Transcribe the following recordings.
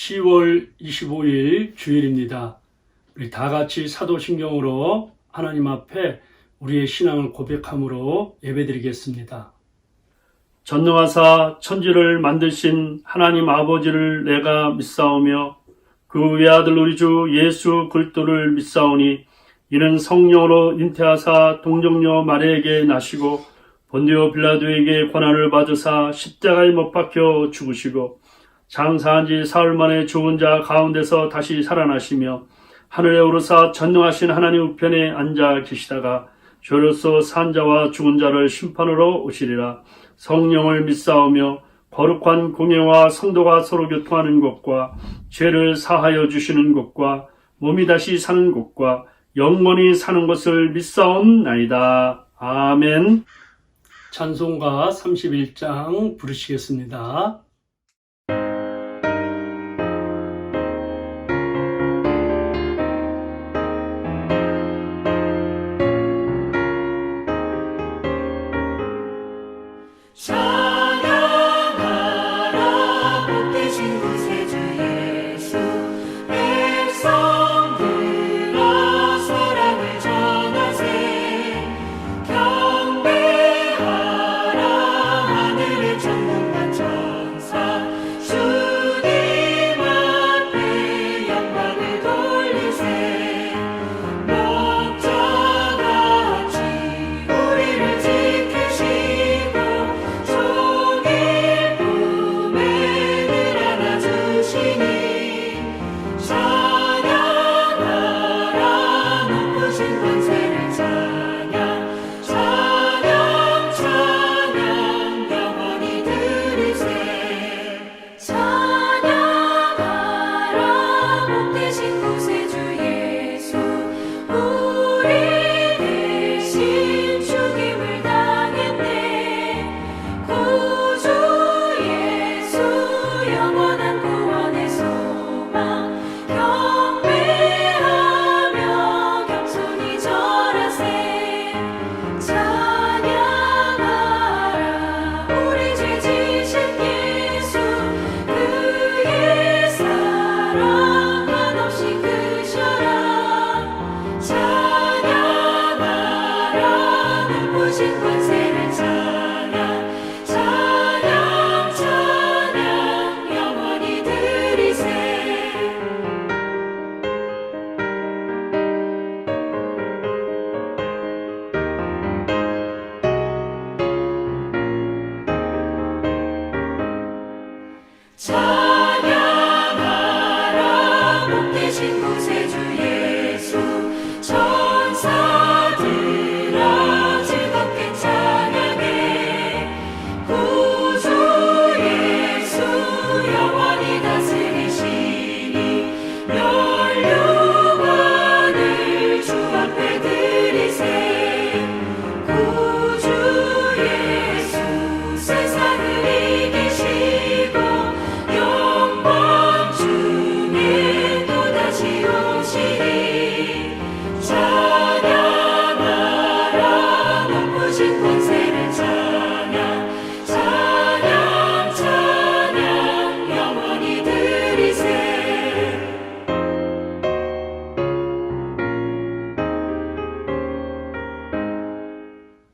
10월 25일 주일입니다. 우리 다 같이 사도신경으로 하나님 앞에 우리의 신앙을 고백함으로 예배드리겠습니다. 전능하사 천지를 만드신 하나님 아버지를 내가 믿사오며 그 외아들 우리 주 예수 그리스도를 믿사오니 이는 성령으로 잉태하사 동정녀 마리아에게 나시고 본디오 빌라도에게 고난을 받으사 십자가에 못 박혀 죽으시고 장사한 지 사흘 만에 죽은 자 가운데서 다시 살아나시며 하늘에 오르사 전능하신 하나님 우편에 앉아 계시다가 죄로서 산 자와 죽은 자를 심판으로 오시리라. 성령을 믿사오며 거룩한 공예와 성도가 서로 교통하는 것과 죄를 사하여 주시는 것과 몸이 다시 사는 것과 영원히 사는 것을 믿사옵나이다. 아멘. 찬송가 31장 부르시겠습니다.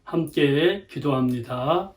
함께 기도합니다.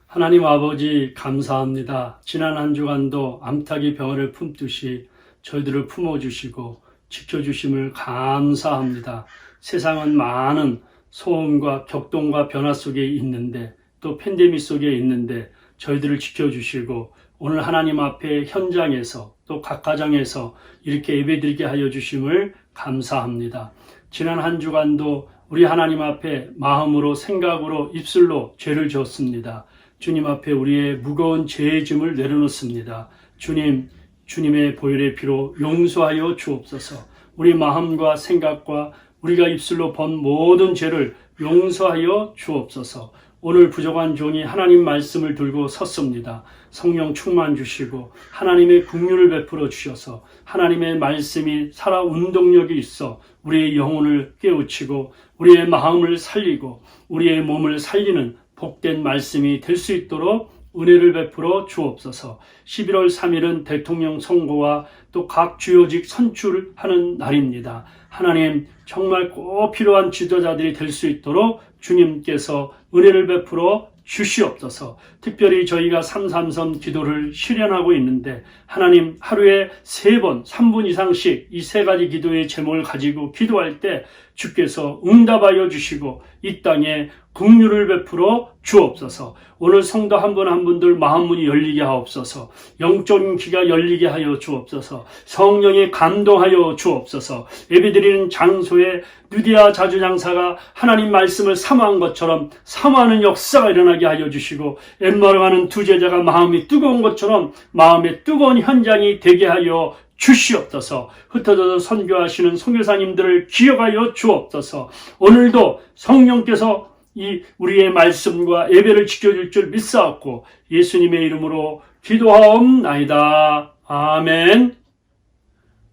하나님 아버지 감사합니다. 지난 한 주간도 암탉이 병아를 품듯이 저희들을 품어주시고 지켜주심을 감사합니다. 세상은 많은 소음과 격동과 변화 속에 있는데 또 팬데믹 속에 있는데 저희들을 지켜주시고 오늘 하나님 앞에 현장에서 또 각 가정에서 이렇게 예배드리게 하여 주심을 감사합니다. 지난 한 주간도 우리 하나님 앞에 마음으로 생각으로 입술로 죄를 지었습니다. 주님 앞에 우리의 무거운 죄의 짐을 내려놓습니다. 주님의 보혈의 피로 용서하여 주옵소서. 우리 마음과 생각과 우리가 입술로 번 모든 죄를 용서하여 주옵소서. 오늘 부족한 종이 하나님 말씀을 들고 섰습니다. 성령 충만 주시고 하나님의 긍휼을 베풀어 주셔서 하나님의 말씀이 살아 운동력이 있어 우리의 영혼을 깨우치고 우리의 마음을 살리고 우리의 몸을 살리는 복된 말씀이 될 수 있도록 은혜를 베풀어 주옵소서. 11월 3일은 대통령 선거와 또 각 주요직 선출하는 날입니다. 하나님, 정말 꼭 필요한 지도자들이 될 수 있도록 주님께서 은혜를 베풀어 주시옵소서. 특별히 저희가 333 기도를 실현하고 있는데 하나님, 하루에 3번, 3분 이상씩 이 3가지 기도의 제목을 가지고 기도할 때 주께서 응답하여 주시고 이 땅에 긍휼을 베풀어 주옵소서. 오늘 성도 한 분 한 분들 마음문이 열리게 하옵소서. 영적인 귀가 열리게 하여 주옵소서. 성령이 감동하여 주옵소서. 예배드리는 장소에 누디아 자주장사가 하나님 말씀을 사모한 것처럼 사모하는 역사가 일어나게 하여 주시고, 엠마르가는 두 제자가 마음이 뜨거운 것처럼 마음의 뜨거운 현장이 되게 하여 주시옵소서. 흩어져서 선교하시는 선교사님들을 기억하여 주옵소서. 오늘도 성령께서 이 우리의 말씀과 예배를 지켜줄 줄 믿사옵고 예수님의 이름으로 기도하옵나이다. 아멘.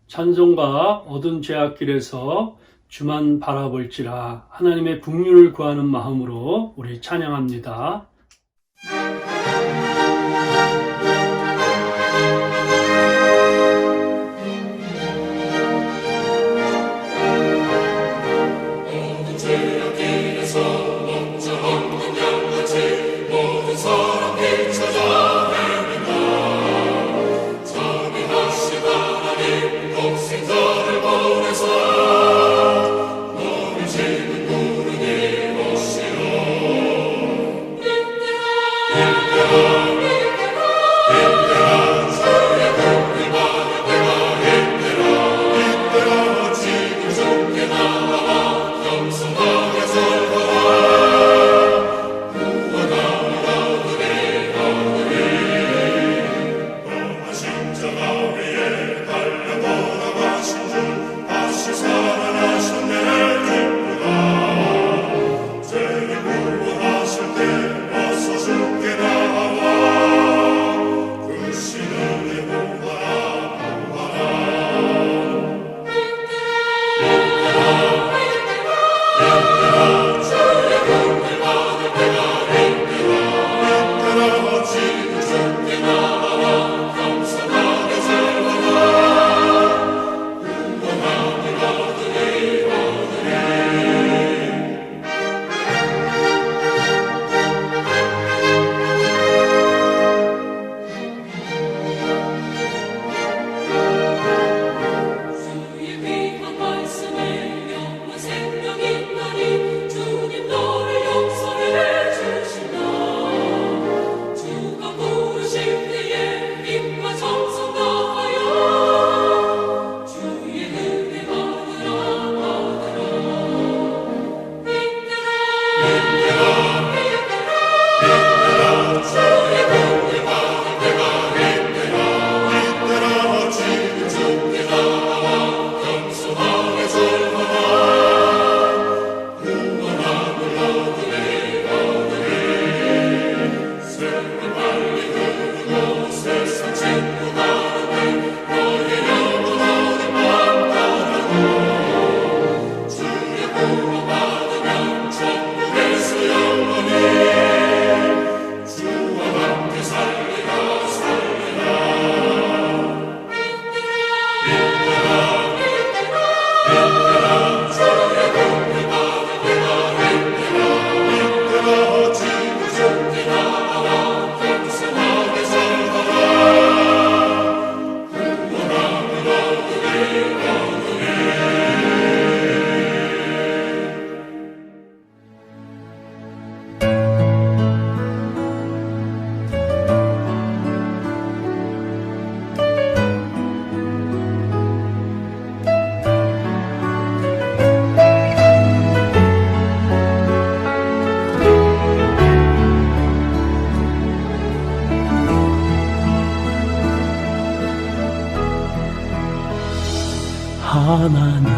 찬송가 어두운 죄악길에서 주만 바라볼지라 하나님의 긍휼을 구하는 마음으로 우리 찬양합니다.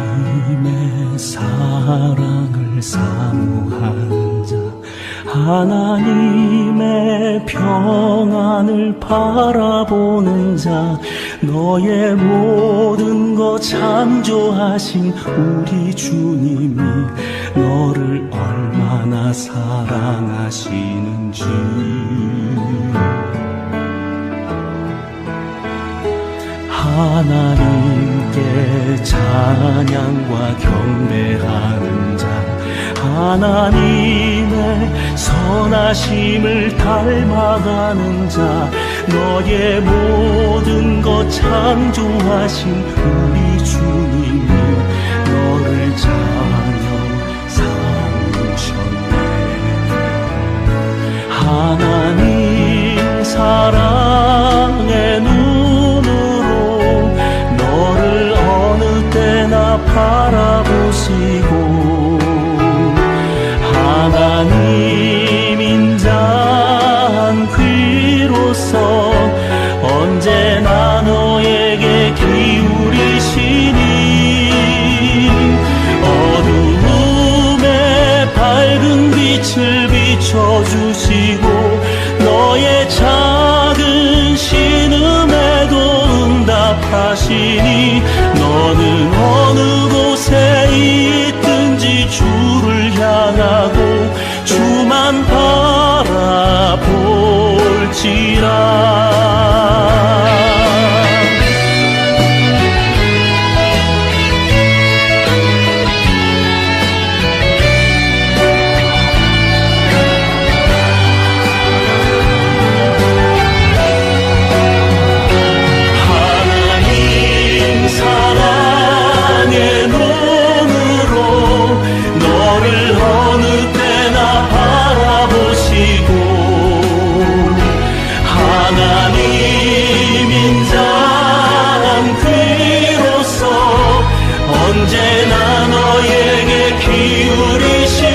하나님의 사랑을 사모한 자, 하나님의 평안을 바라보는 자, 너의 모든 것 창조하신 우리 주님이 너를 얼마나 사랑하시는지 하나님께 찬양과 경배하는 자 하나님의 선하심을 닮아가는 자 너의 모든 것 창조하신 우리 주님이 너를 자녀 삼으셨네. 하나님 사랑의 눈으로 너를 어느 때나 바라보시고 하나님 인자한 귀로서 언제나 너에게 기울이시니 어두움에 밝은 빛을 비춰주시고 너의 작은 신음에도 응답하시니 너는 어느 곳에 있든지 주를 향하고 주만 바라볼지라. 하나님 사랑의 눈으로 너를 어느 때나 바라보시고 하나님 인자한 귀로서 언제나 너에게 기울이시니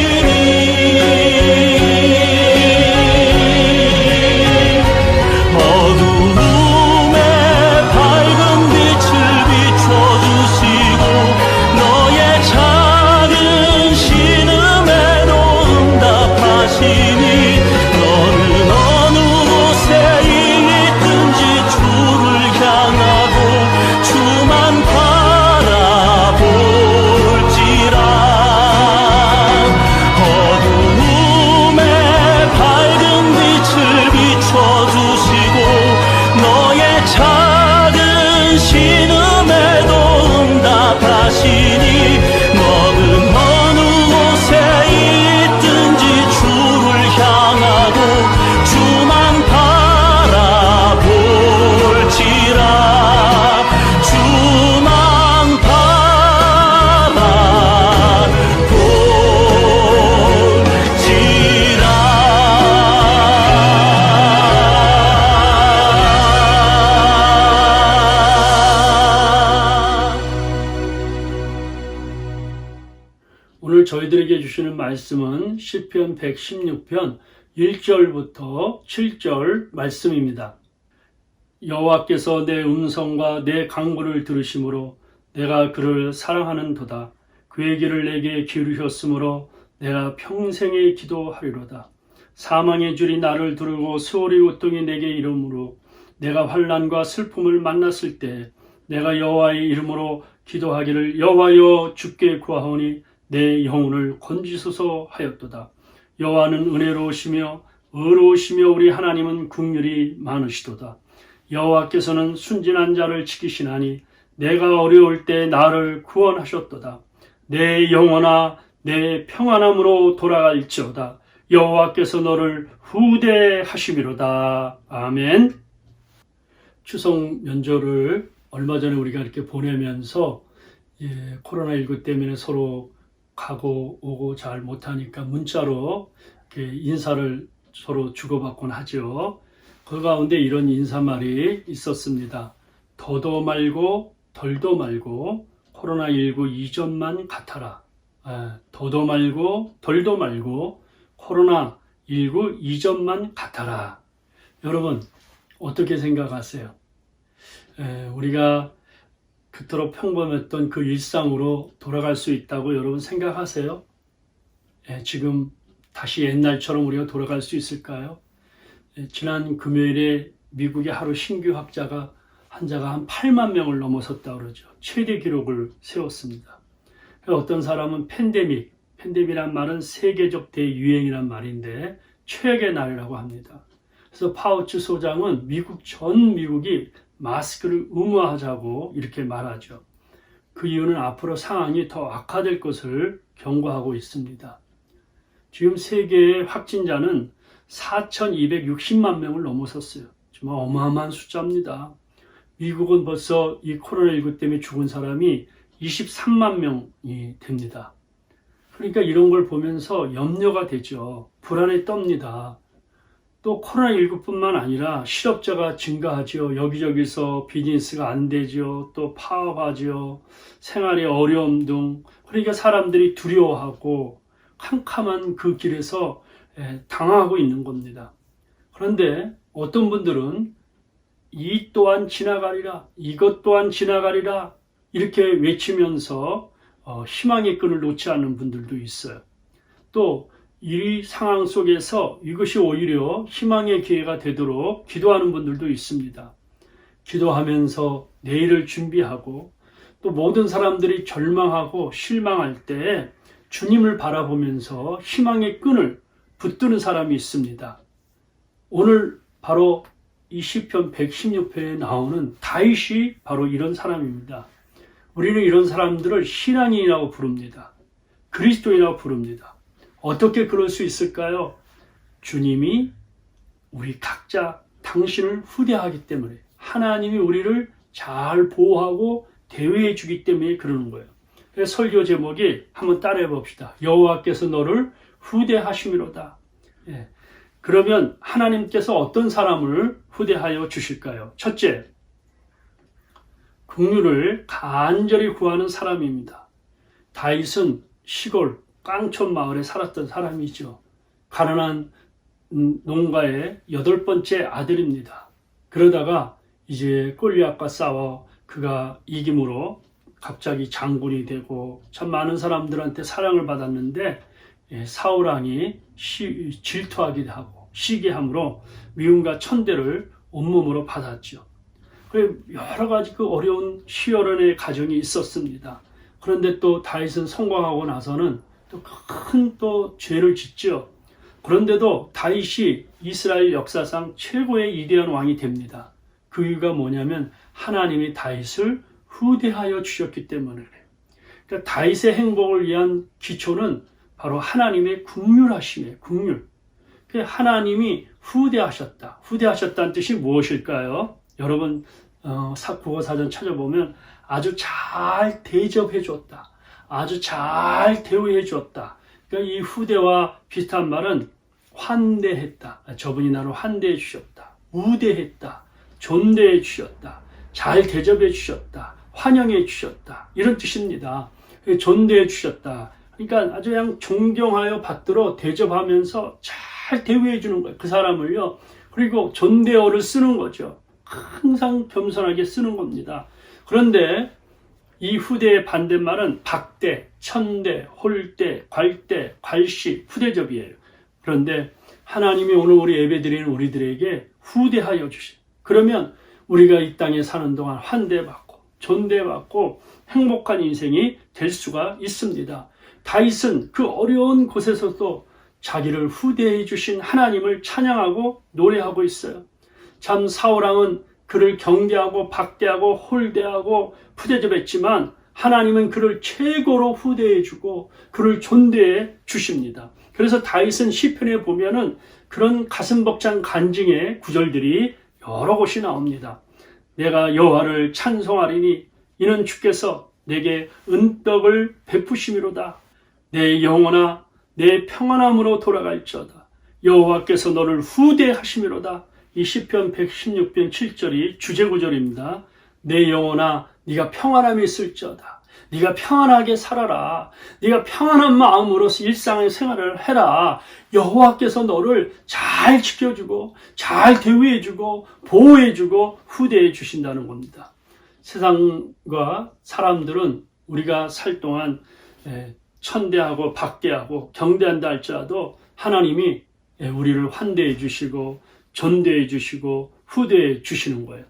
어두움에 밝은 빛을 비춰주시고 너의 작은 신음에도 응답하시니 너는 어느 곳에 있든지 주를 향하고 주만 바라볼지라. 어두움에 밝은 빛을 비춰주시고 너의 작은 신음에도 응답하시니 너는 어느 곳에 있든지 주를 향하고 주만 바라볼지라. 주만 바라볼지라. 오늘 저희들에게 주시는 말씀은 시편 116편 1절부터 7절 말씀입니다. 여호와께서 내 음성과 내 간구를 들으심으로 내가 그를 사랑하는도다. 그의 길을 내게 기울이셨으므로 내가 평생에 기도하리로다. 사망의 줄이 나를 두르고 수월의 고통이 내게 이르므로 내가 환난과 슬픔을 만났을 때 내가 여호와의 이름으로 기도하기를 여호와여 주께 구하오니 내 영혼을 건지소서 하였도다. 여호와는 은혜로우시며 의로우시며 우리 하나님은 긍휼이 많으시도다. 여호와께서는 순진한 자를 지키시나니 내가 어려울 때 나를 구원하셨도다. 내 영혼아 내 평안함으로 돌아갈지어다. 여호와께서 너를 후대하심이로다. 아멘. 추석 명절을 얼마 전에 우리가 이렇게 보내면서 코로나19 때문에 서로 가고 오고 잘 못하니까 문자로 이렇게 인사를 서로 주고받곤 하죠. 그 가운데 이런 인사말이 있었습니다. 더도 말고 덜도 말고 코로나19 이전만 같아라. 더도 말고 덜도 말고 코로나19 이전만 같아라. 여러분 어떻게 생각하세요? 우리가 그토록 평범했던 그 일상으로 돌아갈 수 있다고 여러분 생각하세요? 지금 다시 옛날처럼 우리가 돌아갈 수 있을까요? 지난 금요일에 미국의 하루 신규 확자가 환자가 한 8만 명을 넘어섰다 그러죠. 최대 기록을 세웠습니다. 어떤 사람은 팬데믹이란 말은 세계적 대유행이란 말인데 최악의 날이라고 합니다. 그래서 파우치 소장은 전 미국이 마스크를 의무화하자고 이렇게 말하죠. 그 이유는 앞으로 상황이 더 악화될 것을 경고하고 있습니다. 지금 세계의 확진자는 4,260만 명을 넘어섰어요. 정말 어마어마한 숫자입니다. 미국은 벌써 이 코로나19 때문에 죽은 사람이 23만 명이 됩니다. 그러니까 이런 걸 보면서 염려가 되죠. 불안에 떱니다. 또 코로나19뿐만 아니라 실업자가 증가하죠. 여기저기서 비즈니스가 안 되죠. 또 파업하죠. 생활의 어려움 등. 그러니까 사람들이 두려워하고 캄캄한 그 길에서 당황하고 있는 겁니다. 그런데 어떤 분들은 이 또한 지나가리라, 이것 또한 지나가리라 이렇게 외치면서 희망의 끈을 놓지 않는 분들도 있어요. 또 이 상황 속에서 이것이 오히려 희망의 기회가 되도록 기도하는 분들도 있습니다. 기도하면서 내일을 준비하고 또 모든 사람들이 절망하고 실망할 때 주님을 바라보면서 희망의 끈을 붙드는 사람이 있습니다. 오늘 바로 이 시편 116편에 나오는 다윗이 바로 이런 사람입니다. 우리는 이런 사람들을 신앙인이라고 부릅니다. 그리스도인이라고 부릅니다. 어떻게 그럴 수 있을까요? 주님이 우리 각자 당신을 후대하기 때문에 하나님이 우리를 잘 보호하고 대우해 주기 때문에 그러는 거예요. 그래서 설교 제목이 한번 따라해 봅시다. 여호와께서 너를 후대하심이로다. 예. 그러면 하나님께서 어떤 사람을 후대하여 주실까요? 첫째, 긍휼을 간절히 구하는 사람입니다. 다윗은 시골 깡촌 마을에 살았던 사람이죠. 가난한 농가의 8번째 아들입니다. 그러다가 이제 골리앗과 싸워 그가 이김으로 갑자기 장군이 되고 참 많은 사람들한테 사랑을 받았는데 사울 왕이 질투하기도 하고 시기함으로 미움과 천대를 온몸으로 받았죠. 여러 가지 그 어려운 시어른의 가정이 있었습니다. 그런데 또 다윗은 성공하고 나서는 또 큰 죄를 짓죠. 그런데도 다윗이 이스라엘 역사상 최고의 위대한 왕이 됩니다. 그 이유가 뭐냐면 하나님이 다윗을 후대하여 주셨기 때문에 그래요. 그러니까 다윗의 행복을 위한 기초는 바로 하나님의 긍휼하심이에요. 긍휼. 하나님이 후대하셨다. 후대하셨다는 뜻이 무엇일까요? 여러분 국어사전 찾아보면 아주 잘 대접해 줬다. 아주 잘 대우해 줬다. 그러니까 이 후대와 비슷한 말은 환대했다. 저분이 나를 환대해 주셨다. 우대했다. 존대해 주셨다. 잘 대접해 주셨다. 환영해 주셨다. 이런 뜻입니다. 존대해 주셨다. 그러니까 아주 그냥 존경하여 받들어 대접하면서 잘 대우해 주는 거예요. 그 사람을요. 그리고 존대어를 쓰는 거죠. 항상 겸손하게 쓰는 겁니다. 그런데 이 후대의 반대말은 박대, 천대, 홀대, 괄대, 괄시, 후대접이에요. 그런데 하나님이 오늘 우리 예배드리는 우리들에게 후대하여 주시. 그러면 우리가 이 땅에 사는 동안 환대받고 존대받고 행복한 인생이 될 수가 있습니다. 다윗은 그 어려운 곳에서도 자기를 후대해 주신 하나님을 찬양하고 노래하고 있어요. 참 사울왕은 그를 경계하고 박대하고 홀대하고 푸대접했지만 하나님은 그를 최고로 후대해 주고 그를 존대해 주십니다. 그래서 다윗은 시편에 보면은 그런 가슴 벅찬 간증의 구절들이 여러 곳이 나옵니다. 내가 여호와를 찬송하리니 이는 주께서 내게 은떡을 베푸심이로다. 내 영혼아 내 평안함으로 돌아갈지어다. 여호와께서 너를 후대하심이로다. 이 시편 116편 7절이 주제구절입니다. 내 영혼아 네가 평안함이 있을지어다. 네가 평안하게 살아라. 네가 평안한 마음으로 일상의 생활을 해라. 여호와께서 너를 잘 지켜주고 잘 대우해주고 보호해주고 후대해 주신다는 겁니다. 세상과 사람들은 우리가 살 동안 천대하고 박대하고 경대한다 할지라도 하나님이 우리를 환대해 주시고 존대해 주시고 후대해 주시는 거예요.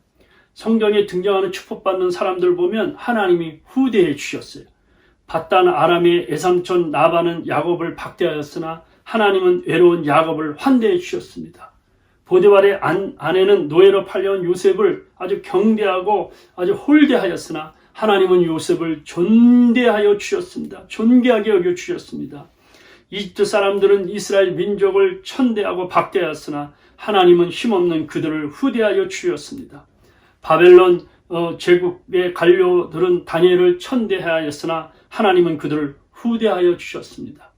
성경에 등장하는 축복받는 사람들 보면 하나님이 후대해 주셨어요. 바단 아람의 애삼촌 나반은 야곱을 박대하였으나 하나님은 외로운 야곱을 환대해 주셨습니다. 보디발의 아내는 노예로 팔려온 요셉을 아주 경대하고 아주 홀대하였으나 하나님은 요셉을 존대하여 주셨습니다. 존귀하게 여겨주셨습니다. 이집트 사람들은 이스라엘 민족을 천대하고 박대하였으나 하나님은 힘없는 그들을 후대하여 주셨습니다. 바벨론 제국의 관료들은 다니엘을 천대하였으나 하나님은 그들을 후대하여 주셨습니다.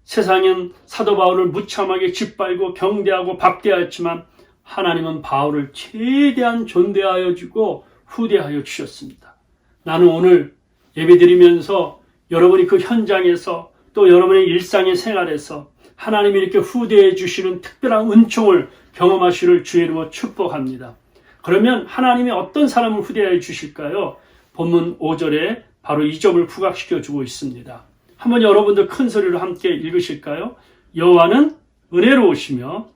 세상은 사도 바울을 무참하게 짓밟고 경대하고 박대하였지만 하나님은 바울을 최대한 존대하여 주고 후대하여 주셨습니다. 나는 오늘 예배드리면서 여러분이 그 현장에서 또 여러분의 일상의 생활에서 하나님이 이렇게 후대해 주시는 특별한 은총을 경험하시를 주의 이름으로 축복합니다. 그러면 하나님이 어떤 사람을 후대해 주실까요? 본문 5절에 바로 이 점을 부각시켜 주고 있습니다. 한번 여러분들 큰 소리로 함께 읽으실까요? 여호와는 은혜로우시며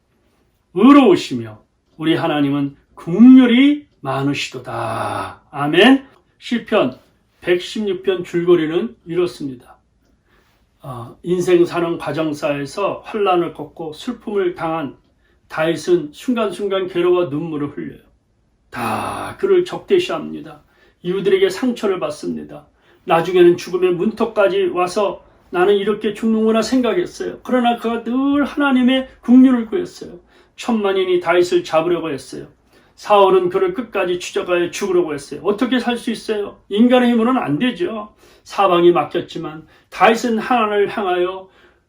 의로우시며 우리 하나님은 긍휼이 많으시도다. 아멘. 시편 116편 줄거리는 이렇습니다. 인생 사는 과정사에서 환난을 겪고 슬픔을 당한 다윗은 순간순간 괴로워 눈물을 흘려요. 다 그를 적대시합니다. 이웃들에게 상처를 받습니다. 나중에는 죽음의 문턱까지 와서 나는 이렇게 죽는구나 생각했어요. 그러나 그가 늘 하나님의 긍휼을 구했어요. 천만인이 다윗을 잡으려고 했어요. 사울은 그를 끝까지 추적하여 죽으려고 했어요. 어떻게 살 수 있어요? 인간의 힘으로는 안 되죠. 사방이 막혔지만 다윗은 하나님을 향하여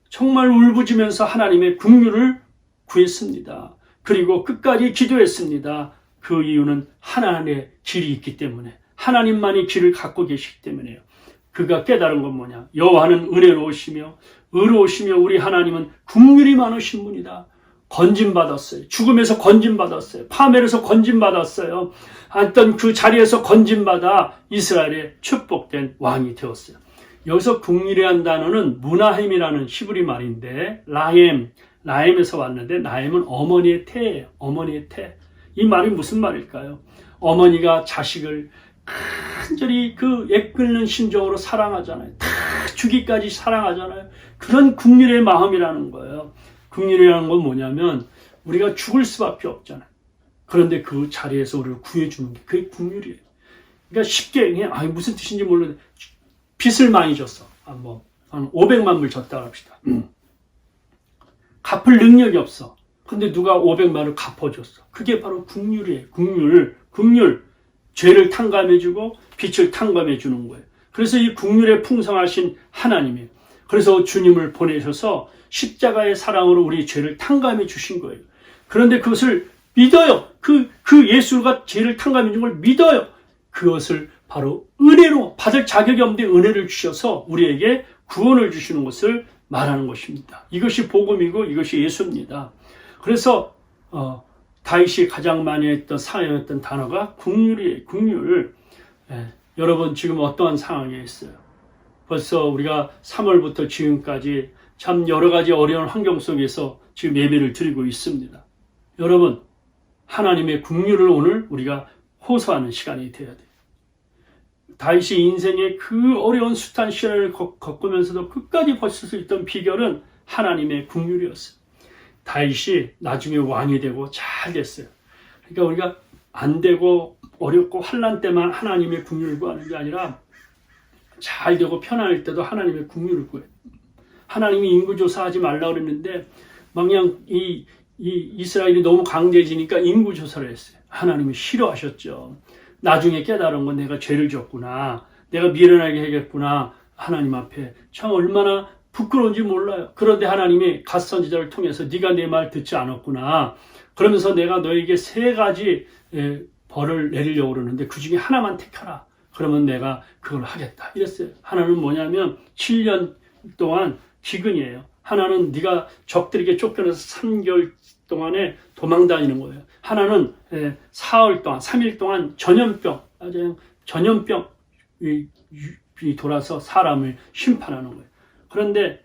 정말 울부짖으면서 하나님의 긍휼을 구했습니다. 그리고 끝까지 기도했습니다. 그 이유는 하나님의 길이 있기 때문에, 하나님만이 길을 갖고 계시기 때문에요. 그가 깨달은 건 뭐냐? 여호와는 은혜로우시며 의로우시며 우리 하나님은 긍휼이 많으신 분이다. 건짐받았어요. 죽음에서 건짐받았어요. 파멸에서 건짐받았어요. 앉던 그 자리에서 건짐받아 이스라엘의 축복된 왕이 되었어요. 여기서 긍휼이라는 단어는 무나햄이라는 히브리 말인데 라임에서 왔는데 나햄은 어머니의 태예요. 어머니의 태. 이 말이 무슨 말일까요? 어머니가 자식을 간절히 그 애끓는 심정으로 사랑하잖아요. 다 주기까지 사랑하잖아요. 그런 긍휼의 마음이라는 거예요. 긍휼이라는 건 뭐냐면 우리가 죽을 수밖에 없잖아요. 그런데 그 자리에서 우리를 구해주는 게 그게 긍휼이에요. 그러니까 쉽게 그냥 무슨 뜻인지 모르는데 빚을 많이 졌어. 한 500만 불 졌다 합시다. 갚을 능력이 없어. 근데 누가 500만을 갚아줬어. 그게 바로 긍휼이에요. 긍휼. 죄를 탕감해주고 빚을 탕감해주는 거예요. 그래서 이 긍휼에 풍성하신 하나님이에요. 그래서 주님을 보내셔서 십자가의 사랑으로 우리 죄를 탕감해 주신 거예요. 그런데 그것을 믿어요. 그 예수가 죄를 탕감해 준 걸 믿어요. 그것을 바로 은혜로 받을 자격이 없는데 은혜를 주셔서 우리에게 구원을 주시는 것을 말하는 것입니다. 이것이 복음이고 이것이 예수입니다. 그래서 다윗이 가장 많이 사용했던 단어가 긍휼이에요. 긍휼. 여러분 지금 어떠한 상황에 있어요? 벌써 우리가 3월부터 지금까지 참 여러 가지 어려운 환경 속에서 지금 예배를 드리고 있습니다. 여러분, 하나님의 긍휼을 오늘 우리가 호소하는 시간이 되어야 돼요. 다윗이 인생의 그 어려운 숱한 시련을 겪으면서도 끝까지 버틸 수 있던 비결은 하나님의 긍휼이었어요. 다윗이 나중에 왕이 되고 잘 됐어요. 그러니까 우리가 안 되고 어렵고 환난 때만 하나님의 긍휼을 구하는 게 아니라 잘 되고 편안할 때도 하나님의 긍휼을 구해요. 하나님이 인구조사하지 말라고 그랬는데 그냥 이 이스라엘이 너무 강대해지니까 인구조사를 했어요. 하나님이 싫어하셨죠. 나중에 깨달은 건 내가 죄를 졌구나. 내가 미련하게 해야겠구나. 하나님 앞에 참 얼마나 부끄러운지 몰라요. 그런데 하나님이 갓 선지자를 통해서 네가 내 말 듣지 않았구나. 그러면서 내가 너에게 3가지 벌을 내리려고 그러는데 그 중에 하나만 택하라. 그러면 내가 그걸 하겠다. 이랬어요. 하나는 뭐냐면 7년 동안 기근이에요. 하나는 네가 적들에게 쫓겨나서 3개월 동안에 도망 다니는 거예요. 하나는 4월 동안, 3일 동안 전염병이 돌아서 사람을 심판하는 거예요. 그런데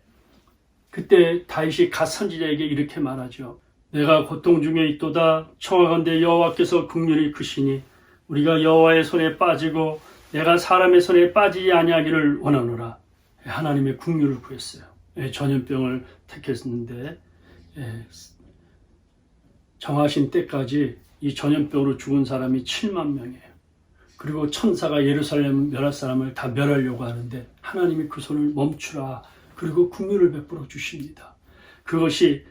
그때 다윗이 갓 선지자에게 이렇게 말하죠. 내가 고통 중에 있도다. 청하건대 여호와께서 긍휼히 크시니 우리가 여호와의 손에 빠지고 내가 사람의 손에 빠지지 아니하기를 원하노라. 하나님의 긍휼을 구했어요. 전염병을 택했는데 정하신 때까지 이 전염병으로 죽은 사람이 7만 명이에요. 그리고 천사가 예루살렘 멸할 사람을 다 멸하려고 하는데 하나님이 그 손을 멈추라. 그리고 긍휼을 베풀어 주십니다. 그것이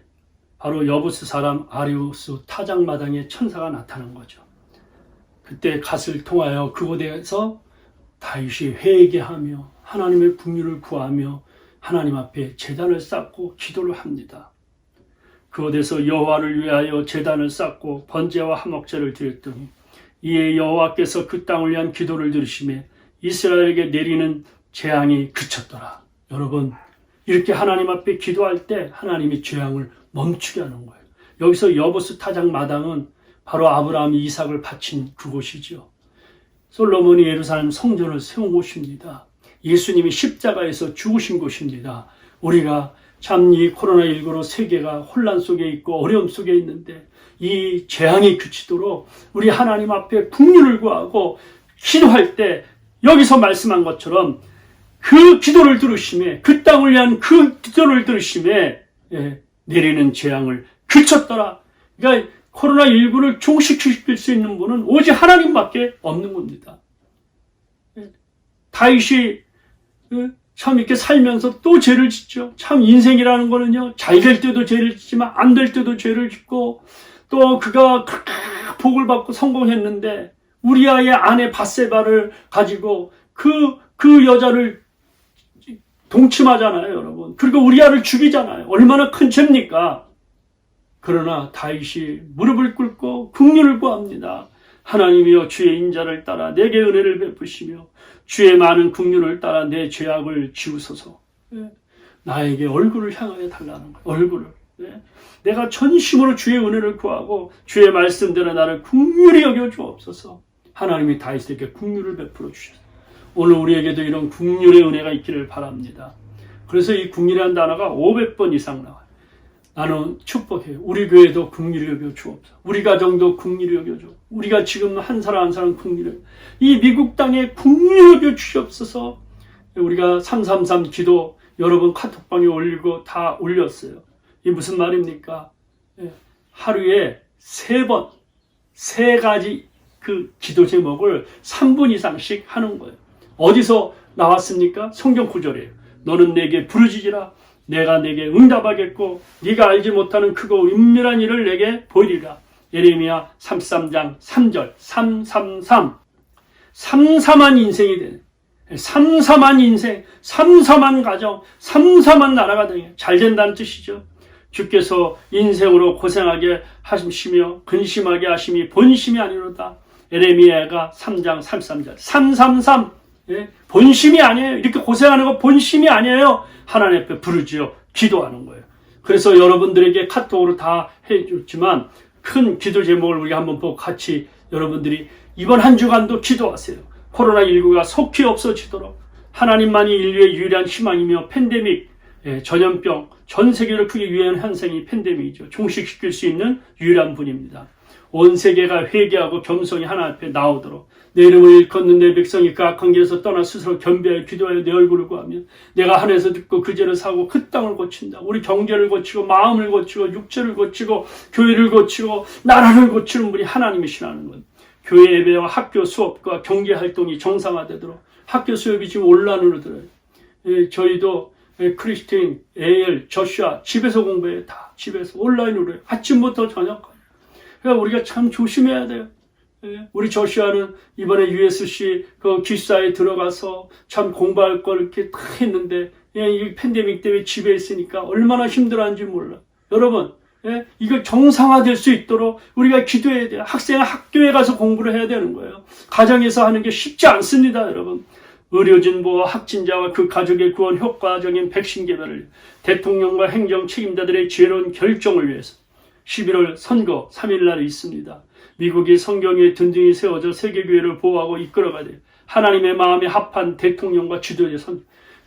바로 여부스 사람 아리우스 타작마당에 천사가 나타난 거죠. 그때 갓을 통하여 그곳에서 다윗이 회개하며 하나님의 긍휼을 구하며 하나님 앞에 제단을 쌓고 기도를 합니다. 그곳에서 여호와를 위하여 제단을 쌓고 번제와 화목제를 드렸더니 이에 여호와께서 그 땅을 위한 기도를 들으시매 이스라엘에게 내리는 재앙이 그쳤더라. 여러분, 이렇게 하나님 앞에 기도할 때 하나님이 재앙을 멈추게 하는 거예요. 여기서 여부스 타작 마당은 바로 아브라함이 이삭을 바친 그곳이죠. 솔로몬이 예루살렘 성전을 세운 곳입니다. 예수님이 십자가에서 죽으신 곳입니다. 우리가 참 이 코로나19로 세계가 혼란 속에 있고 어려움 속에 있는데 이 재앙이 그치도록 우리 하나님 앞에 긍휼을 구하고 기도할 때 여기서 말씀한 것처럼 그 기도를 들으심에 그 땅을 위한 그 기도를 들으심에 내리는 재앙을 그쳤더라. 그러니까 코로나19를 종식시킬 수 있는 분은 오직 하나님밖에 없는 겁니다. 다윗이 참 이렇게 살면서 또 죄를 짓죠. 참 인생이라는 거는요, 잘 될 때도 죄를 짓지만 안 될 때도 죄를 짓고 또 그가 복을 받고 성공했는데 우리아의 아내 밧세바를 가지고 그 여자를 동침하잖아요, 여러분. 그리고 우리아를 죽이잖아요. 얼마나 큰 죄입니까? 그러나 다윗이 무릎을 꿇고 긍휼을 구합니다. 하나님이여 주의 인자를 따라 내게 은혜를 베푸시며 주의 많은 긍휼을 따라 내 죄악을 지우소서. 나에게 얼굴을 향하여 달라는 거예요. 얼굴을. 내가 전심으로 주의 은혜를 구하고 주의 말씀대로 나를 긍휼히 여겨 주옵소서. 하나님이 다윗에게 긍휼을 베풀어 주셨어요. 오늘 우리에게도 이런 긍휼의 은혜가 있기를 바랍니다. 그래서 이 긍휼이라는 단어가 500번 이상 나와요. 나는 축복해요. 우리 교회도 긍휼히 여겨 주옵소서. 우리 가정도 긍휼히 여겨 주. 우리가 지금 한 사람 한 사람 긍휼히 이 미국 땅에 긍휼히 여겨 주옵소서. 우리가 333 기도 여러분 카톡방에 올리고 다 올렸어요. 이게 무슨 말입니까? 하루에 3번, 3가지 그 기도 제목을 3분 이상씩 하는 거예요. 어디서 나왔습니까? 성경 구절이에요. 너는 내게 부르짖으라. 내가 내게 응답하겠고 네가 알지 못하는 크고 은밀한 일을 내게 보이리라. 예레미야 33장 3절 333 삼삼한 인생이 되네. 삼삼한 인생, 삼삼한 가정, 삼삼한 나라가 되네. 잘 된다는 뜻이죠. 주께서 인생으로 고생하게 하시며 근심하게 하심이 본심이 아니로다. 예레미야가 3장 33절 333 본심이 아니에요. 이렇게 고생하는 거 본심이 아니에요. 하나님 앞에 부르짖어 기도하는 거예요. 그래서 여러분들에게 카톡으로 다 해줬지만 큰 기도 제목을 우리가 한번 보고 같이 여러분들이 이번 한 주간도 기도하세요. 코로나19가 속히 없어지도록 하나님만이 인류의 유일한 희망이며 팬데믹, 전염병, 전 세계를 크게 유행하는 현상이 팬데믹이죠. 종식시킬 수 있는 유일한 분입니다. 온 세계가 회개하고 겸손히 하나님 앞에 나오도록 내 이름을 일컫는 내 백성이 그 악한 길에서 떠나 스스로 겸비하여 기도하여 내 얼굴을 구하며 내가 하늘에서 듣고 그 죄를 사고 그 땅을 고친다. 우리 경제를 고치고 마음을 고치고 육체를 고치고 교회를 고치고 나라를 고치는 분이 하나님이시라는 것. 교회 예배와 학교 수업과 경제 활동이 정상화되도록 학교 수업이 지금 온라인으로 들어요. 저희도 크리스틴, 에일, 저슈아 집에서 공부해요. 다 집에서 온라인으로 해요. 아침부터 저녁까지. 그러니까 우리가 참 조심해야 돼요. 우리 저슈아는 이번에 USC 그 기숙사에 들어가서 참 공부할 걸 이렇게 다 했는데 이 팬데믹 때문에 집에 있으니까 얼마나 힘들어하는지 몰라. 여러분, 이걸 정상화될 수 있도록 우리가 기도해야 돼요. 학생은 학교에 가서 공부를 해야 되는 거예요. 가정에서 하는 게 쉽지 않습니다, 여러분. 의료진부와 확진자와 그 가족의 구원 효과적인 백신 개발을 대통령과 행정 책임자들의 지혜로운 결정을 위해서 11월 선거 3일날 있습니다. 미국이 성경에 든든히 세워져 세계교회를 보호하고 이끌어가야 돼요. 하나님의 마음에 합한 대통령과 지도자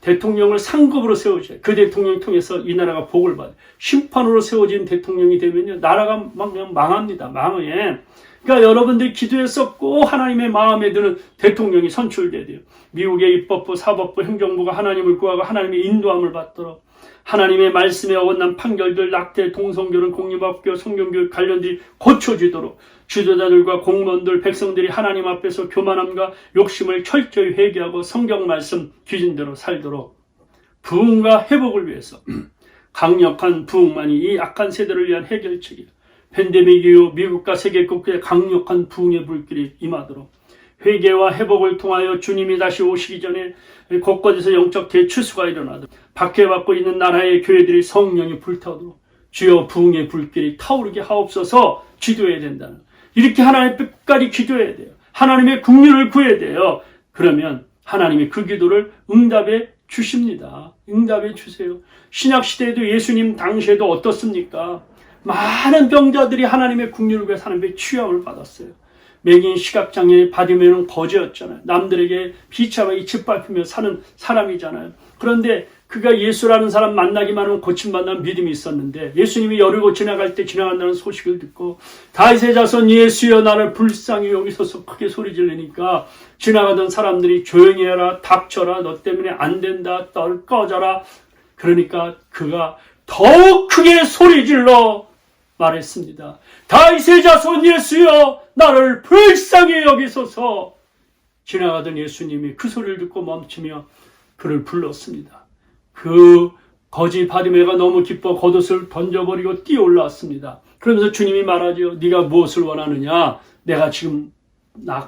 대통령을 상급으로 세우죠. 그 대통령을 통해서 이 나라가 복을 받아요. 심판으로 세워진 대통령이 되면요, 나라가 그냥 망합니다. 망해. 그러니까 여러분들이 기도해서 꼭 하나님의 마음에 드는 대통령이 선출돼야 돼요. 미국의 입법부, 사법부, 행정부가 하나님을 구하고 하나님의 인도함을 받도록 하나님의 말씀에 어긋난 판결들, 낙태, 동성결혼, 공립학교, 성경교육 관련들이 고쳐지도록 지도자들과 공무원들, 백성들이 하나님 앞에서 교만함과 욕심을 철저히 회개하고 성경 말씀 기준대로 살도록 부흥과 회복을 위해서 강력한 부흥만이 이 악한 세대를 위한 해결책이에요. 팬데믹 이후 미국과 세계 곳곳에 강력한 부흥의 불길이 임하도록 회개와 회복을 통하여 주님이 다시 오시기 전에 곳곳에서 영적 대추수가 일어나도록 박해받고 있는 나라의 교회들이 성령이 불타오도록 주여 부흥의 불길이 타오르게 하옵소서 기도해야 된다는, 이렇게 하나님 끝까지 기도해야 돼요. 하나님의 긍휼을 구해야 돼요. 그러면 하나님이 그 기도를 응답해 주십니다. 응답해 주세요. 신약시대에도 예수님 당시에도 어떻습니까? 많은 병자들이 하나님의 긍휼을 구해 하나님의 취함을 받았어요. 맹인, 시각장애, 바디메는 거지였잖아요. 남들에게 비참하게 짓밟히며 사는 사람이잖아요. 그런데 그가 예수라는 사람 만나기만 하면 고침받는 믿음이 있었는데 예수님이 여리고 지나갈 때 지나간다는 소식을 듣고 다윗의 자손 예수여 나를 불쌍히 여기소서 크게 소리 지르니까 지나가던 사람들이 조용히 해라, 닥쳐라, 너 때문에 안 된다, 꺼져라. 그러니까 그가 더 크게 소리 질러 말했습니다. 다윗의 자손 예수여 나를 불쌍히 여기소서. 지나가던 예수님이 그 소리를 듣고 멈추며 그를 불렀습니다. 그 거지 바디메가 너무 기뻐 겉옷을 던져버리고 뛰어올랐습니다. 그러면서 주님이 말하죠. 네가 무엇을 원하느냐? 내가 지금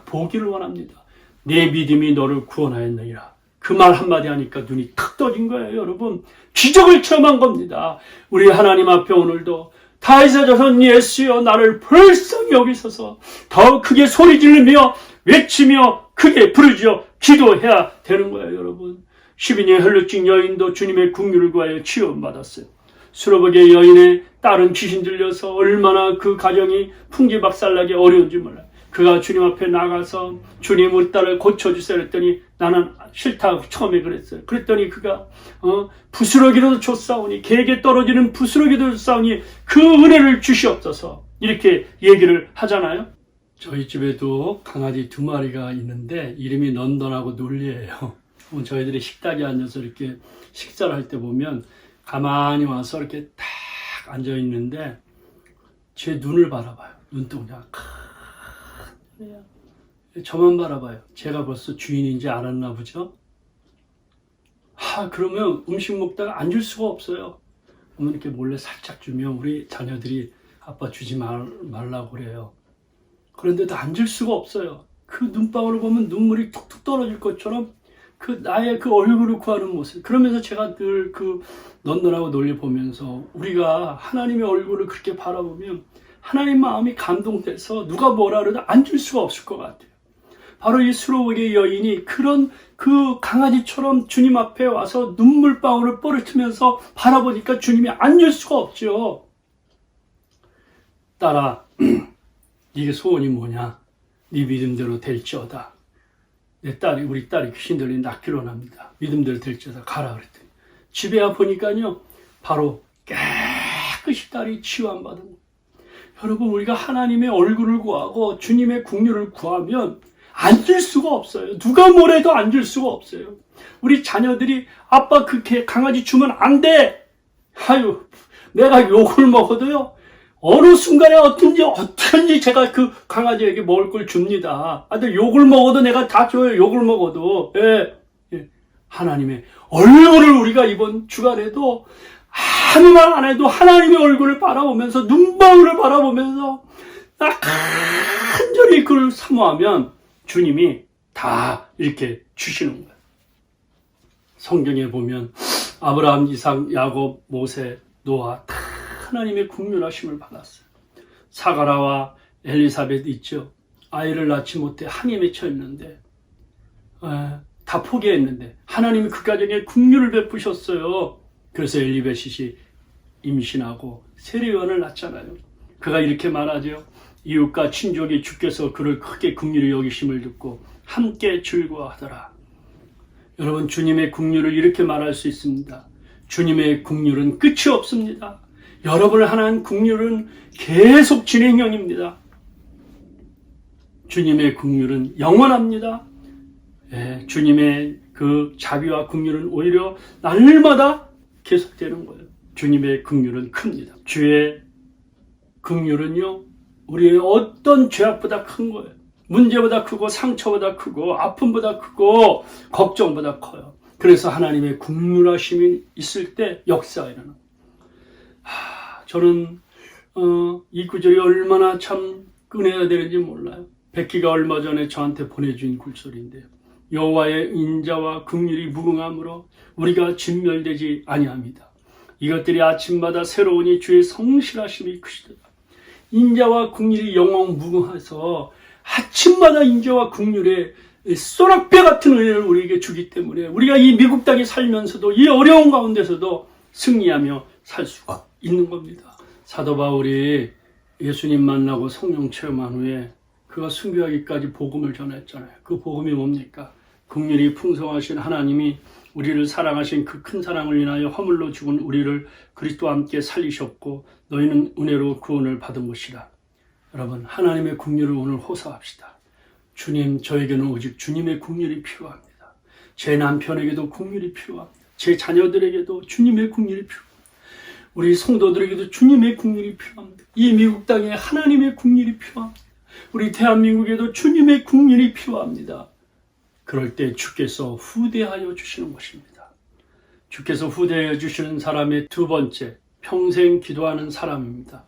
보기를 원합니다. 내 믿음이 너를 구원하였느니라. 그 말 한마디 하니까 눈이 탁 떠진 거예요. 여러분, 기적을 체험한 겁니다. 우리 하나님 앞에 오늘도 다윗의 자손 예수여 나를 불쌍히 여기소서 더 크게 소리 지르며 외치며 크게 부르짖어 기도해야 되는 거예요. 여러분, 12년 혈루증 여인도 주님의 긍휼을 구하여 치유받았어요. 수로복의 여인의 딸은 귀신 들려서 얼마나 그 가정이 풍지박살나게 어려운지 몰라요. 그가 주님 앞에 나가서 주님 우리 딸을 고쳐주세요 그랬더니 나는 싫다고 처음에 그랬어요. 그랬더니 그가 부스러기로도 줬사오니 개에게 떨어지는 부스러기도 줬사오니 그 은혜를 주시옵소서 이렇게 얘기를 하잖아요. 저희 집에도 강아지 2마리가 있는데 이름이 넌던하고 놀리예요. 저희들이 식탁에 앉아서 이렇게 식사를 할 때 보면 가만히 와서 이렇게 딱 앉아 있는데 제 눈을 바라봐요. 눈동자 저만 바라봐요. 제가 벌써 주인인지 알았나 보죠. 그러면 음식 먹다가 앉을 수가 없어요. 그러면 이렇게 몰래 살짝 주면 우리 자녀들이 아빠 주지 말라고 그래요. 그런데도 앉을 수가 없어요. 그 눈방울을 보면 눈물이 툭툭 떨어질 것처럼 나의 그 얼굴을 구하는 모습. 그러면서 제가 늘 그 넌넌하고 놀려 보면서 우리가 하나님의 얼굴을 그렇게 바라보면 하나님 마음이 감동돼서 누가 뭐라 그래도 앉을 수가 없을 것 같아요. 바로 이 수로복의 여인이 그런 그 강아지처럼 주님 앞에 와서 눈물방울을 뻘쭘하면서 바라보니까 주님이 앉을 수가 없죠. 딸아, 네게 소원이 뭐냐? 네 믿음대로 될지어다. 우리 딸이 귀신 들린 낫기로 합니다. 믿음대로 될지어다 가라 그랬더니 집에 와 보니까요 바로 깨끗이 딸이 치유안 받은 거예요. 여러분, 우리가 하나님의 얼굴을 구하고 주님의 긍휼을 구하면 앉을 수가 없어요. 누가 뭐래도 앉을 수가 없어요. 우리 자녀들이 아빠 그렇게 강아지 주면 안 돼. 내가 욕을 먹어도요. 어느 순간에 어떤지 제가 그 강아지에게 먹을 걸 줍니다. 근데 욕을 먹어도 내가 다 줘요. 욕을 먹어도. 예. 하나님의 얼굴을 우리가 이번 주간에도 아무 말 안 해도 하나님의 얼굴을 바라보면서 눈방울을 바라보면서 간절히 그를 사모하면 주님이 다 이렇게 주시는 거예요. 성경에 보면 아브라함, 이삭, 야곱, 모세, 노아 다 하나님의 긍휼하심을 받았어요. 사가라와 엘리사벳 있죠. 아이를 낳지 못해 항에 맺혀 있는데 다 포기했는데 하나님이 그 가정에 긍휼을 베푸셨어요. 그래서 엘리베셋이 임신하고 세례요한을 낳잖아요. 그가 이렇게 말하죠. 이웃과 친족이 주께서 그를 크게 긍휼히 여기심을 듣고 함께 즐거워하더라. 여러분, 주님의 긍휼을 이렇게 말할 수 있습니다. 주님의 긍휼은 끝이 없습니다. 여러분을 향한 긍휼은 계속 진행형입니다. 주님의 긍휼은 영원합니다. 예, 주님의 그 자비와 긍휼은 오히려 날마다 계속되는 거예요. 주님의 긍휼은 큽니다. 주의 긍휼은요, 우리의 어떤 죄악보다 큰 거예요. 문제보다 크고 상처보다 크고 아픔보다 크고 걱정보다 커요. 그래서 하나님의 긍휼하심이 있을 때 역사가 일어나요. 저는 이 구절이 얼마나 참 은혜가 되는지 몰라요. 백기가 얼마 전에 저한테 보내준 글소리인데요. 여호와의 인자와 긍휼이 무궁함으로 우리가 진멸되지 아니합니다. 이것들이 아침마다 새로우니 주의 성실하심이 크시도다. 인자와 긍휼이 영원 무궁해서 아침마다 인자와 긍휼의 쏘락배 같은 은혜를 우리에게 주기 때문에 우리가 이 미국 땅에 살면서도 이 어려운 가운데서도 승리하며 살 수가 있는 겁니다. 사도 바울이 예수님 만나고 성령 체험한 후에 그가 순교하기까지 복음을 전했잖아요. 그 복음이 뭡니까? 긍휼이 풍성하신 하나님이 우리를 사랑하신 그 큰 사랑을 인하여 허물로 죽은 우리를 그리스도와 함께 살리셨고 너희는 은혜로 구원을 받은 것이라. 여러분, 하나님의 긍휼을 오늘 호소합시다. 주님, 저에게는 오직 주님의 긍휼이 필요합니다. 제 남편에게도 긍휼이 필요합니다. 제 자녀들에게도 주님의 긍휼이 필요합니다. 우리 성도들에게도 주님의 긍휼이 필요합니다. 이 미국 땅에 하나님의 긍휼이 필요합니다. 우리 대한민국에도 주님의 긍휼이 필요합니다. 그럴 때 주께서 후대하여 주시는 것입니다. 주께서 후대하여 주시는 사람의 두 번째, 평생 기도하는 사람입니다.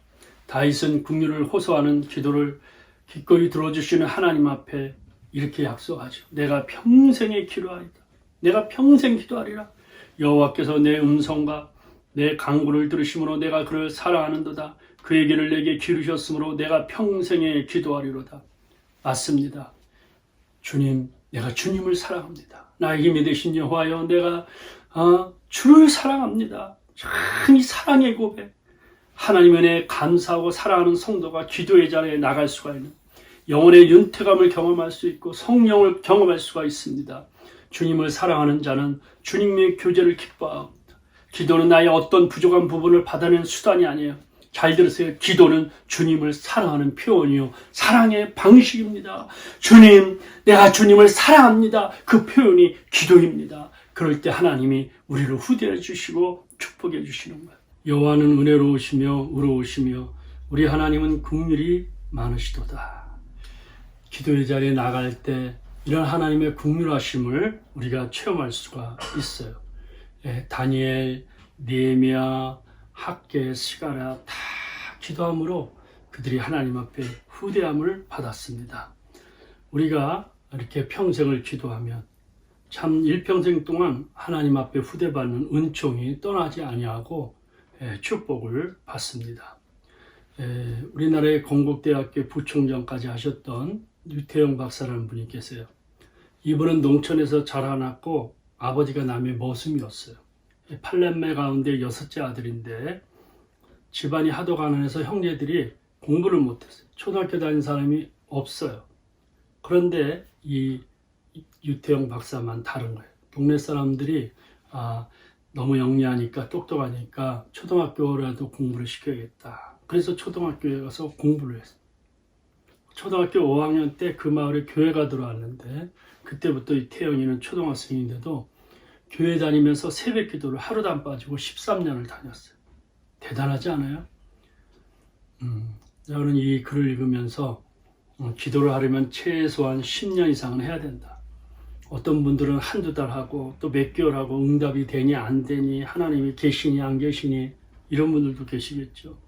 다윗은 긍휼을 호소하는 기도를 기꺼이 들어주시는 하나님 앞에 이렇게 약속하죠. 내가 평생에 기도하리다. 내가 평생 기도하리라. 여호와께서 내 음성과 내 간구를 들으심으로 내가 그를 사랑하는도다. 그의 길을 내게 기르셨으므로 내가 평생에 기도하리로다. 맞습니다. 주님, 내가 주님을 사랑합니다. 나의 힘이 되신 여호와여, 내가 주를 사랑합니다. 참 이 사랑의 고백, 하나님 은혜에 감사하고 사랑하는 성도가 기도의 자리에 나갈 수가 있는, 영혼의 윤택감을 경험할 수 있고 성령을 경험할 수가 있습니다. 주님을 사랑하는 자는 주님의 교제를 기뻐합니다. 기도는 나의 어떤 부족한 부분을 받아내는 수단이 아니에요. 잘 들으세요. 기도는 주님을 사랑하는 표현이요, 사랑의 방식입니다. 주님, 내가 주님을 사랑합니다. 그 표현이 기도입니다. 그럴 때 하나님이 우리를 후대해 주시고 축복해 주시는 거예요. 여호와는 은혜로우시며 의로우시며 우리 하나님은 긍휼이 많으시도다. 기도의 자리에 나갈 때 이런 하나님의 긍휼하심을 우리가 체험할 수가 있어요. 다니엘, 느헤미야, 학개, 스가랴 다 기도함으로 그들이 하나님 앞에 후대함을 받았습니다. 우리가 이렇게 평생을 기도하면 참 일평생 동안 하나님 앞에 후대받는 은총이 떠나지 아니하고 축복을 받습니다. 우리나라의 건국대학교 부총장까지 하셨던 유태영 박사라는 분이 계세요. 이분은 농촌에서 자라났고 아버지가 남의 머슴이었어요. 8남매 가운데 6째 아들인데 집안이 하도 가난해서 형제들이 공부를 못했어요. 초등학교 다닌 사람이 없어요. 그런데 이 유태영 박사만 다른 거예요. 동네 사람들이 너무 영리하니까 똑똑하니까 초등학교라도 공부를 시켜야겠다. 그래서 초등학교에 가서 공부를 했어요. 초등학교 5학년 때 그 마을에 교회가 들어왔는데 그때부터 이 태영이는 초등학생인데도 교회 다니면서 새벽 기도를 하루도 안 빠지고 13년을 다녔어요. 대단하지 않아요? 저는 이 글을 읽으면서 기도를 하려면 최소한 10년 이상은 해야 된다. 어떤 분들은 한두 달 하고 또 몇 개월 하고 응답이 되니 안 되니, 하나님이 계시니 안 계시니, 이런 분들도 계시겠죠.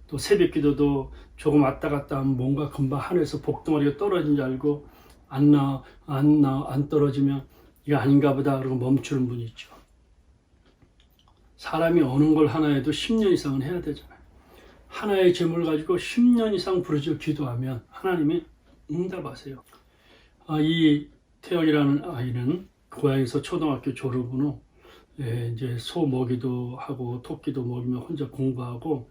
또 새벽 기도도 조금 왔다 갔다 하면 뭔가 금방 하늘에서 복덩어리가 떨어진 줄 알고 안 떨어지면 이거 아닌가 보다 그러고 멈추는 분이 있죠. 사람이 어느 걸 하나 해도 10년 이상은 해야 되잖아요. 하나의 제목을 가지고 10년 이상 부르짖어 기도하면 하나님이 응답하세요. 이 태영이라는 아이는 고향에서 초등학교 졸업 후 이제 소 먹이도 하고 토끼도 먹이며 혼자 공부하고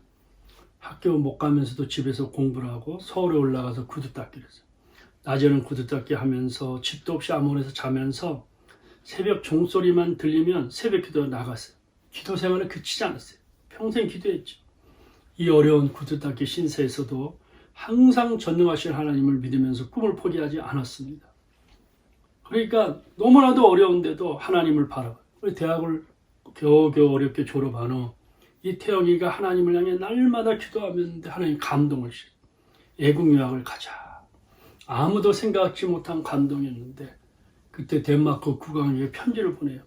학교 못 가면서도 집에서 공부를 하고 서울에 올라가서 구두 닦기를 했어요. 낮에는 구두 닦기 하면서 집도 없이 암원에서 자면서 새벽 종소리만 들리면 새벽 기도에 나갔어요. 기도 생활은 그치지 않았어요. 평생 기도했죠. 이 어려운 구두 닦기 신세에서도 항상 전능하신 하나님을 믿으면서 꿈을 포기하지 않았습니다. 그러니까 너무나도 어려운데도 하나님을 바라봐요. 대학을 겨우겨우 어렵게 졸업한 후 이 태영이가 하나님을 향해 날마다 기도하면 하나님 감동을 주시고 애국 유학을 가자. 아무도 생각지 못한 감동이었는데 그때 덴마크 국왕에게 편지를 보내요.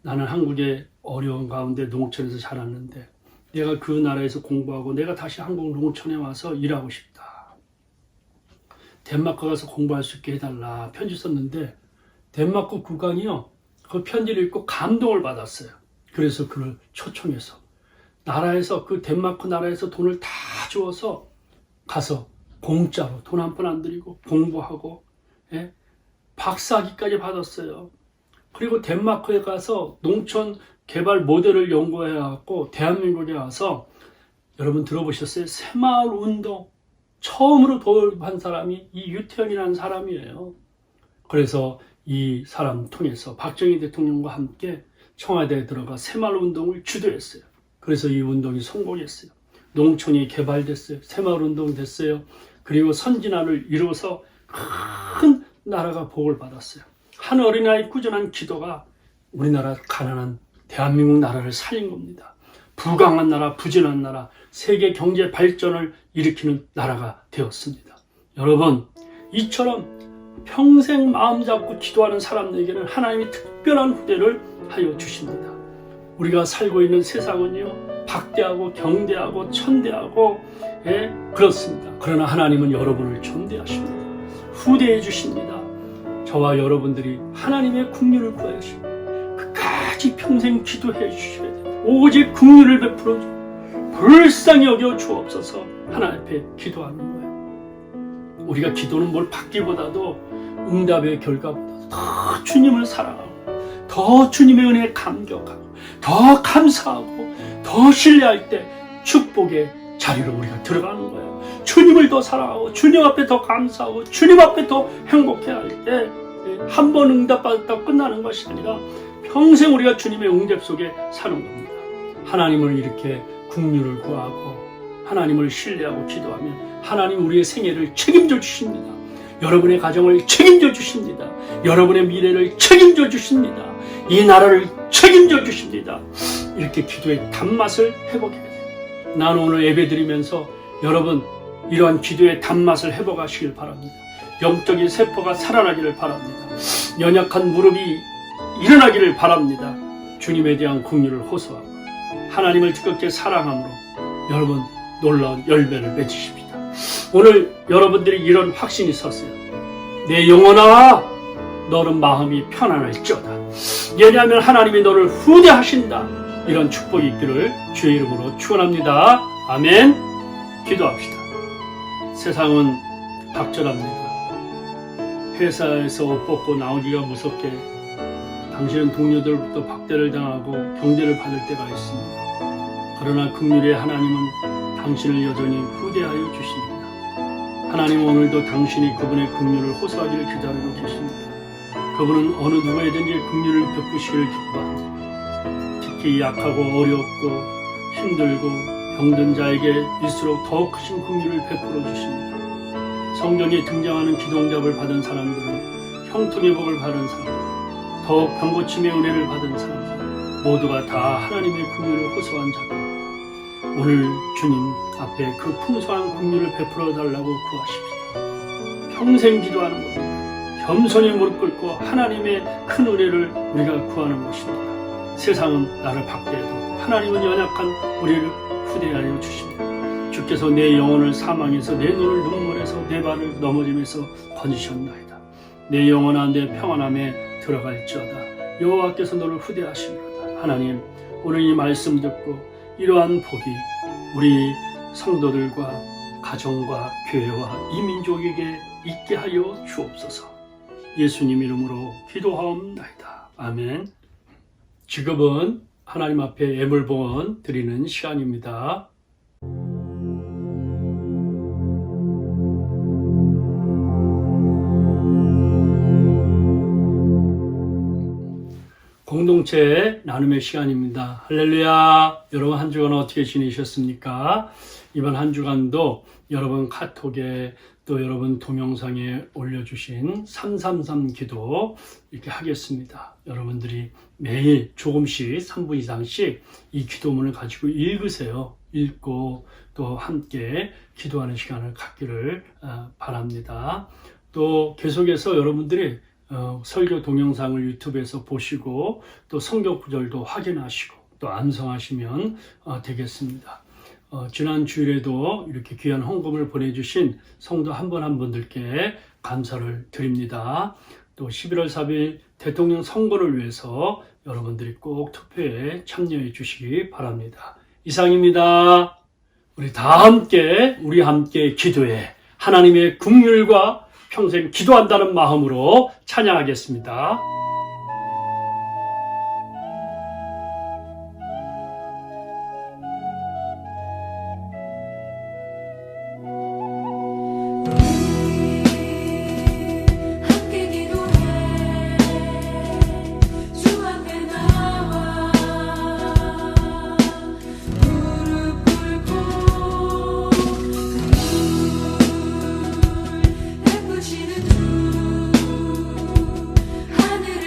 나는 한국의 어려운 가운데 농촌에서 자랐는데 내가 그 나라에서 공부하고 내가 다시 한국 농촌에 와서 일하고 싶다. 덴마크 가서 공부할 수 있게 해달라. 편지 썼는데 덴마크 국왕이요. 그 편지를 읽고 감동을 받았어요. 그래서 그를 초청해서 나라에서 그 덴마크 나라에서 돈을 다 주어서 가서 공짜로 돈 한 푼 안 들이고 공부하고 박사학위까지 받았어요. 그리고 덴마크에 가서 농촌 개발 모델을 연구해갖고 대한민국에 와서 여러분 들어보셨어요? 새마을 운동 처음으로 도입한 사람이 이 유태현이라는 사람이에요. 그래서 이 사람 통해서 박정희 대통령과 함께 청와대에 들어가 새마을 운동을 주도했어요. 그래서 이 운동이 성공했어요. 농촌이 개발됐어요. 새마을 운동이 됐어요. 그리고 선진화를 이루어서 큰 나라가 복을 받았어요. 한 어린아이 꾸준한 기도가 우리나라 가난한 대한민국 나라를 살린 겁니다. 부강한 나라, 부진한 나라, 세계 경제 발전을 일으키는 나라가 되었습니다. 여러분, 이처럼 평생 마음 잡고 기도하는 사람들에게는 하나님이 특별한 후대를 하여 주십니다. 우리가 살고 있는 세상은요, 박대하고 경대하고 천대하고 그렇습니다. 그러나 하나님은 여러분을 존대하십니다. 후대해 주십니다. 저와 여러분들이 하나님의 긍휼을 구하시고 끝까지 평생 기도해 주셔야 돼요. 오직 긍휼을 베풀어 주 불쌍히 여겨 주옵소서 하나님 앞에 기도하는 거예요. 우리가 기도는 뭘 받기보다도 응답의 결과보다 더 주님을 사랑하고 더 주님의 은혜에 감격하고 더 감사하고 더 신뢰할 때 축복의 자리로 우리가 들어가는 거예요. 주님을 더 사랑하고 주님 앞에 더 감사하고 주님 앞에 더 행복해할 때 한 번 응답받았다 끝나는 것이 아니라 평생 우리가 주님의 응답 속에 사는 겁니다. 하나님을 이렇게 긍휼을 구하고 하나님을 신뢰하고 기도하면 하나님 우리의 생애를 책임져 주십니다. 여러분의 가정을 책임져 주십니다. 여러분의 미래를 책임져 주십니다. 이 나라를 책임져 주십니다. 이렇게 기도의 단맛을 회복해야 돼요. 나는 오늘 예배드리면서 여러분 이러한 기도의 단맛을 회복하시길 바랍니다. 영적인 세포가 살아나기를 바랍니다. 연약한 무릎이 일어나기를 바랍니다. 주님에 대한 긍휼을 호소하고 하나님을 뜨겁게 사랑함으로 여러분 놀라운 열매를 맺으십니다. 오늘 여러분들이 이런 확신이 있었어요. 내 영혼아 너는 마음이 편안할지어다. 왜냐하면 하나님이 너를 후대하신다. 이런 축복이 있기를 주의 이름으로 축원합니다. 아멘. 기도합시다. 세상은 박절합니다. 회사에서 옷 벗고 나오기가 무섭게 당신은 동료들부터 박대를 당하고 경제를 받을 때가 있습니다. 그러나 긍휼의 하나님은 당신을 여전히 후대하여 주십니다. 하나님 오늘도 당신이 그분의 긍휼을 호소하기를 기다리고 계십니다. 그분은 어느 누구에든지 긍휼을 베푸시기를 기뻐합니다. 특히 약하고 어렵고 힘들고 병든 자에게 일수록 더 크신 긍휼을 베풀어 주십니다. 성경에 등장하는 기도응답을 받은 사람들은 형통의 복을 받은 사람들, 더욱 병고침의 은혜를 받은 사람들 모두가 다 하나님의 긍휼을 호소한 자들. 오늘 주님 앞에 그 풍성한 긍휼을 베풀어 달라고 구하십시다. 평생 기도하는 겁니다. 겸손히 무릎 꿇고 하나님의 큰 은혜를 우리가 구하는 것입니다. 세상은 나를 박대해도 하나님은 연약한 우리를 후대하여 주십니다. 주께서 내 영혼을 사망해서 내 눈을 눈물에서 내 발을 넘어짐에서 건지셨나이다. 내 영혼아 내 평안함에 들어갈지어다. 여호와께서 너를 후대하시리로다. 하나님 오늘 이 말씀 듣고 이러한 복이 우리 성도들과 가정과 교회와 이 민족에게 있게 하여 주옵소서. 예수님 이름으로 기도하옵나이다. 아멘. 지금은 하나님 앞에 예물봉헌 드리는 시간입니다. 공동체 나눔의 시간입니다. 할렐루야. 여러분 한 주간 어떻게 지내셨습니까? 이번 한 주간도 여러분 카톡에 또 여러분 동영상에 올려주신 333 기도 이렇게 하겠습니다. 여러분들이 매일 조금씩 3분 이상씩 이 기도문을 가지고 읽으세요. 읽고 또 함께 기도하는 시간을 갖기를 바랍니다. 또 계속해서 여러분들이 설교 동영상을 유튜브에서 보시고 또 성경 구절도 확인하시고 또 암송하시면 되겠습니다. 지난 주일에도 이렇게 귀한 헌금을 보내주신 성도 한 분 한 분들께 감사를 드립니다. 또 11월 4일 대통령 선거를 위해서 여러분들이 꼭 투표에 참여해 주시기 바랍니다. 이상입니다. 우리 다 함께 기도해 하나님의 긍휼과 평생 기도한다는 마음으로 찬양하겠습니다. 함께 기도해 주 앞에 나와 무릎 꿇고 베푸시는 주 하늘을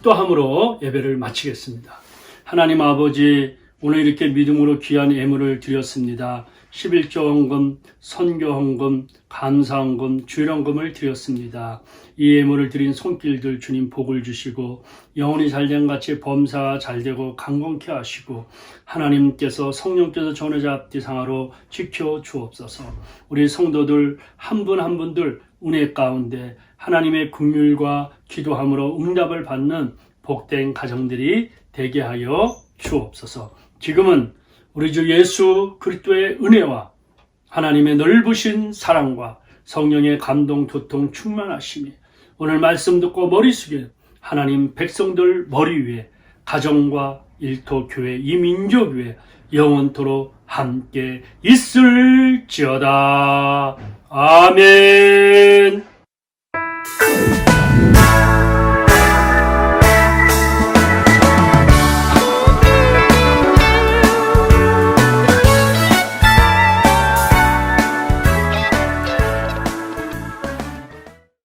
축도함으로 예배를 마치겠습니다. 하나님 아버지, 오늘 이렇게 믿음으로 귀한 예물을 드렸습니다. 11조 헌금, 선교 헌금, 감사 헌금, 주일헌금을 드렸습니다. 이 예물을 드린 손길들 주님 복을 주시고 영혼이 잘된 같이 범사가 잘되고 강건케 하시고 하나님께서 성령께서 전회자 앞뒤상하로 지켜 주옵소서. 우리 성도들 한 분 한 분들 은혜 가운데 하나님의 긍휼과 기도함으로 응답을 받는 복된 가정들이 되게 하여 주옵소서. 지금은 우리 주 예수 그리스도의 은혜와 하나님의 넓으신 사랑과 성령의 감동 교통 충만하심이 오늘 말씀 듣고 머리 숙인 하나님 백성들 머리 위에 가정과 일터 교회 이 민족 위에 영원토록 함께 있을지어다. 아멘.